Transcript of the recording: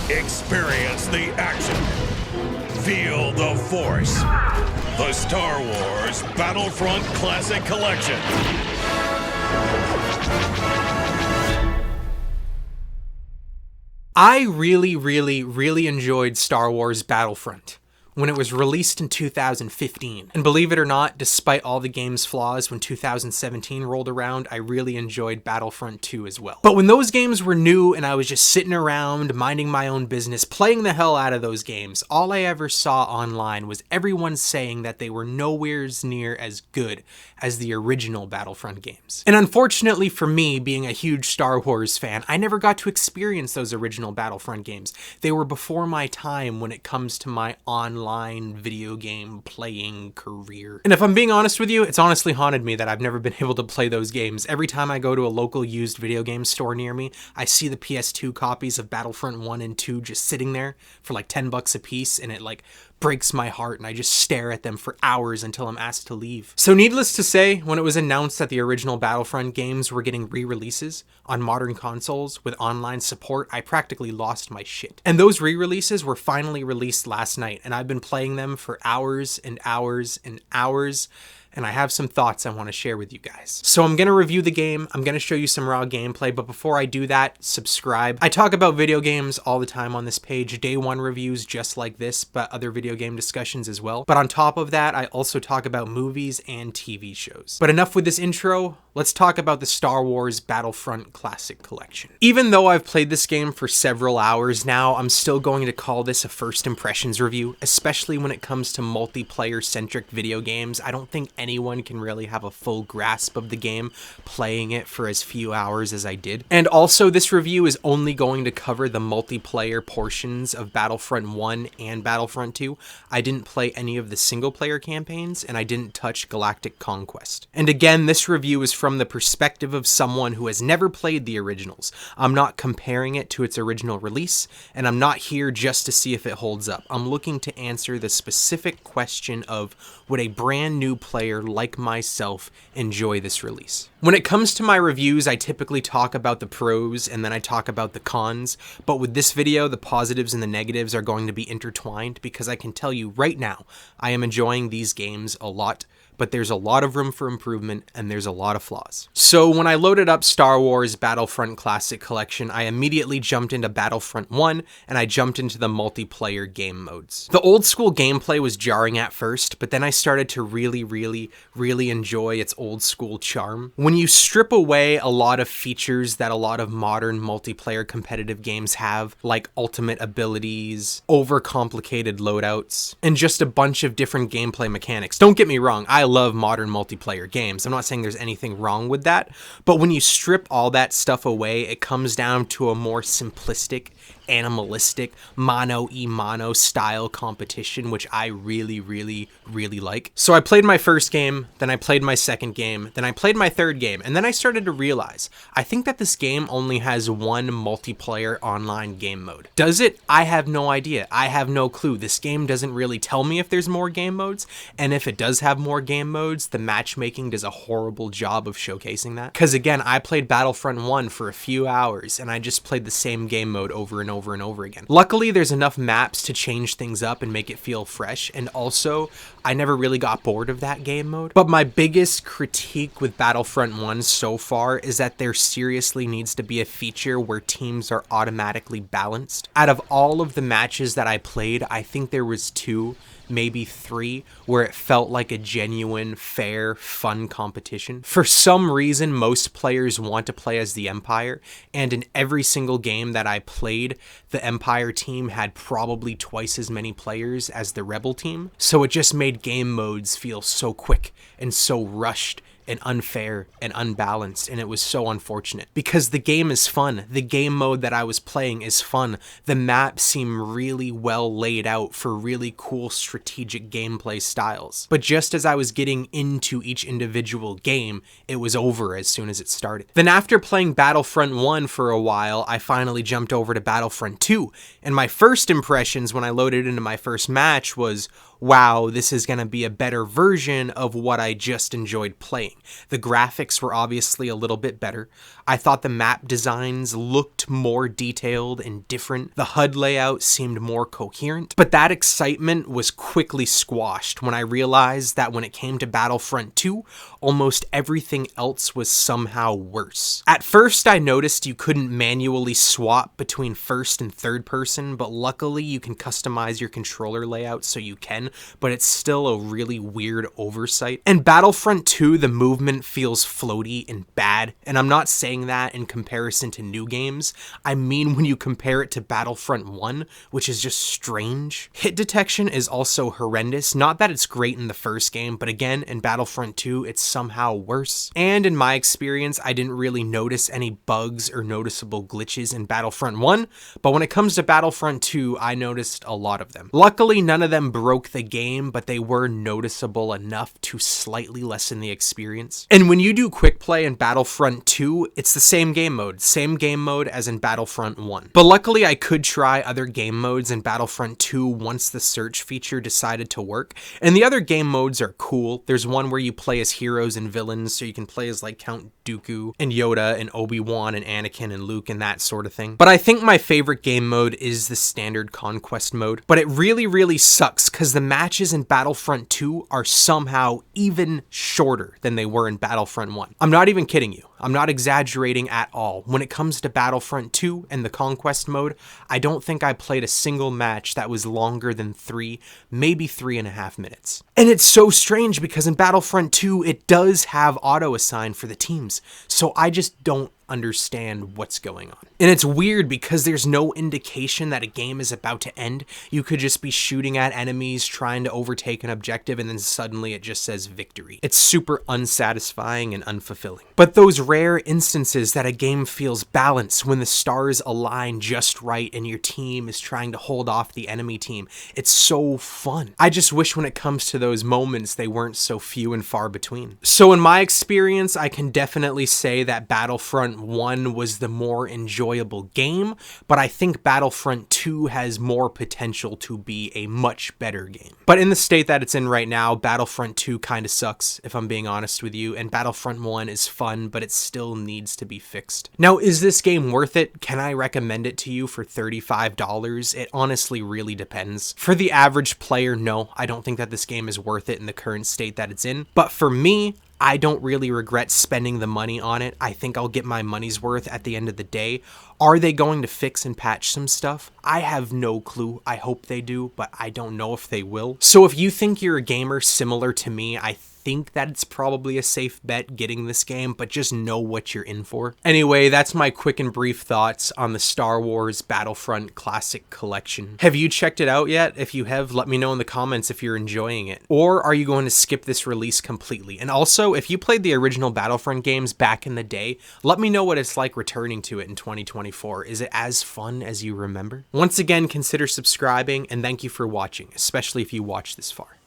Experience the action. Feel the force. The Star Wars Battlefront Classic Collection. I really enjoyed Star Wars Battlefront when it was released in 2015. And believe it or not, despite all the game's flaws, when 2017 rolled around, I really enjoyed Battlefront 2 as well. But when those games were new and I was just sitting around, minding my own business, playing the hell out of those games, all I ever saw online was everyone saying that they were nowhere near as good as the original Battlefront games. And unfortunately for me, being a huge Star Wars fan, I never got to experience those original Battlefront games. They were before my time when it comes to my online video game playing career. And if I'm being honest with you, it's honestly haunted me that I've never been able to play those games. Every time I go to a local used video game store near me, I see the PS2 copies of Battlefront 1 and 2 just sitting there for like $10 a piece, and it like breaks my heart, and I just stare at them for hours until I'm asked to leave. So needless to say, when it was announced that the original Battlefront games were getting re-releases on modern consoles with online support, I practically lost my shit. And those re-releases were finally released last night, and I've been playing them for hours and hours and hours, and I have some thoughts I want to share with you guys. So I'm going to review the game, I'm going to show you some raw gameplay, but before I do that, subscribe. I talk about video games all the time on this page, day one reviews just like this, but other video game discussions as well. But on top of that, I also talk about movies and TV shows. But enough with this intro, let's talk about the Star Wars Battlefront Classic Collection. Even though I've played this game for several hours now, I'm still going to call this a first impressions review, especially when it comes to multiplayer-centric video games. I don't think anyone can really have a full grasp of the game playing it for as few hours as I did. And also, this review is only going to cover the multiplayer portions of Battlefront 1 and Battlefront 2. I didn't play any of the single-player campaigns, and I didn't touch Galactic Conquest. And again, this review is from the perspective of someone who has never played the originals. I'm not comparing it to its original release, and I'm not here just to see if it holds up. I'm looking to answer the specific question of, would a brand new player like myself enjoy this release? When it comes to my reviews, I typically talk about the pros and then I talk about the cons, but with this video, the positives and the negatives are going to be intertwined because I can tell you right now, I am enjoying these games a lot, but there's a lot of room for improvement and there's a lot of flaws. So when I loaded up Star Wars Battlefront Classic Collection, I immediately jumped into Battlefront 1 and I jumped into the multiplayer game modes. The old school gameplay was jarring at first, but then I started to really enjoy its old school charm. When you strip away a lot of features that a lot of modern multiplayer competitive games have, like ultimate abilities, overcomplicated loadouts, and just a bunch of different gameplay mechanics. Don't get me wrong, I love modern multiplayer games. I'm not saying there's anything wrong with that, but when you strip all that stuff away, it comes down to a more simplistic, animalistic, mano-a-mano style competition, which I really like. So I played my first game, then I played my second game, then I played my third game, and then I started to realize, I think that this game only has one multiplayer online game mode. Does it? I have no idea. I have no clue. This game doesn't really tell me if there's more game modes, and if it does have more game modes, the matchmaking does a horrible job of showcasing that. Because again, I played Battlefront 1 for a few hours, and I just played the same game mode over and over again. Luckily, there's enough maps to change things up and make it feel fresh, and also, I never really got bored of that game mode. But my biggest critique with Battlefront 1 so far is that there seriously needs to be a feature where teams are automatically balanced. Out of all of the matches that I played, I think there was 2, maybe 3, where it felt like a genuine, fair, fun competition. For some reason, most players want to play as the Empire, and in every single game that I played, the Empire team had probably twice as many players as the Rebel team, so it just made game modes feel so quick and so rushed and unfair and unbalanced, and it was so unfortunate because the game is fun. The game mode that I was playing is fun. The maps seem really well laid out for really cool strategic gameplay styles. But just as I was getting into each individual game, it was over as soon as it started. Then after playing Battlefront 1 for a while, I finally jumped over to Battlefront 2, and my first impressions when I loaded into my first match was, wow, this is going to be a better version of what I just enjoyed playing. The graphics were obviously a little bit better. I thought the map designs looked more detailed and different. The HUD layout seemed more coherent, but that excitement was quickly squashed when I realized that when it came to Battlefront 2, almost everything else was somehow worse. At first, I noticed you couldn't manually swap between first and third person, but luckily you can customize your controller layout so you can, but it's still a really weird oversight. And Battlefront 2, the movement feels floaty and bad, and I'm not saying that in comparison to new games. I mean when you compare it to Battlefront 1, which is just strange. Hit detection is also horrendous. Not that it's great in the first game, but again, in Battlefront 2, it's somehow worse. And in my experience, I didn't really notice any bugs or noticeable glitches in Battlefront 1, but when it comes to Battlefront 2, I noticed a lot of them. Luckily, none of them broke the game, but they were noticeable enough to slightly lessen the experience. And when you do quick play in Battlefront 2, it's the same game mode as in Battlefront 1. But luckily, I could try other game modes in Battlefront 2 once the search feature decided to work. And the other game modes are cool. There's one where you play as heroes and villains, so you can play as like Count Dooku and Yoda and Obi-Wan and Anakin and Luke and that sort of thing. But I think my favorite game mode is the standard conquest mode. But it really sucks because the matches in Battlefront 2 are somehow even shorter than they were in Battlefront 1. I'm not even kidding you. I'm not exaggerating at all. When it comes to Battlefront 2 and the Conquest mode, I don't think I played a single match that was longer than 3, maybe 3.5 minutes. And it's so strange because in Battlefront 2, it does have auto-assign for the teams, so I just don't understand what's going on. And it's weird because there's no indication that a game is about to end. You could just be shooting at enemies, trying to overtake an objective, and then suddenly it just says victory. It's super unsatisfying and unfulfilling. But those rare instances that a game feels balanced when the stars align just right and your team is trying to hold off the enemy team, it's so fun. I just wish when it comes to those moments, they weren't so few and far between. So in my experience, I can definitely say that Battlefront 1 was the more enjoyable game, but I think Battlefront 2 has more potential to be a much better game. But in the state that it's in right now, Battlefront 2 kind of sucks, if I'm being honest with you, and Battlefront 1 is fun, but it still needs to be fixed. Now, is this game worth it? Can I recommend it to you for $35? It honestly really depends. For the average player, no, I don't think that this game is worth it in the current state that it's in. But for me, I don't really regret spending the money on it. I think I'll get my money's worth at the end of the day. Are they going to fix and patch some stuff? I have no clue. I hope they do, but I don't know if they will. So if you think you're a gamer similar to me, I think that it's probably a safe bet getting this game, but just know what you're in for. Anyway, that's my quick and brief thoughts on the Star Wars Battlefront Classic Collection. Have you checked it out yet? If you have, let me know in the comments if you're enjoying it. Or are you going to skip this release completely? And also, if you played the original Battlefront games back in the day, let me know what it's like returning to it in 2024. Is it as fun as you remember? Once again, consider subscribing, and thank you for watching, especially if you watched this far.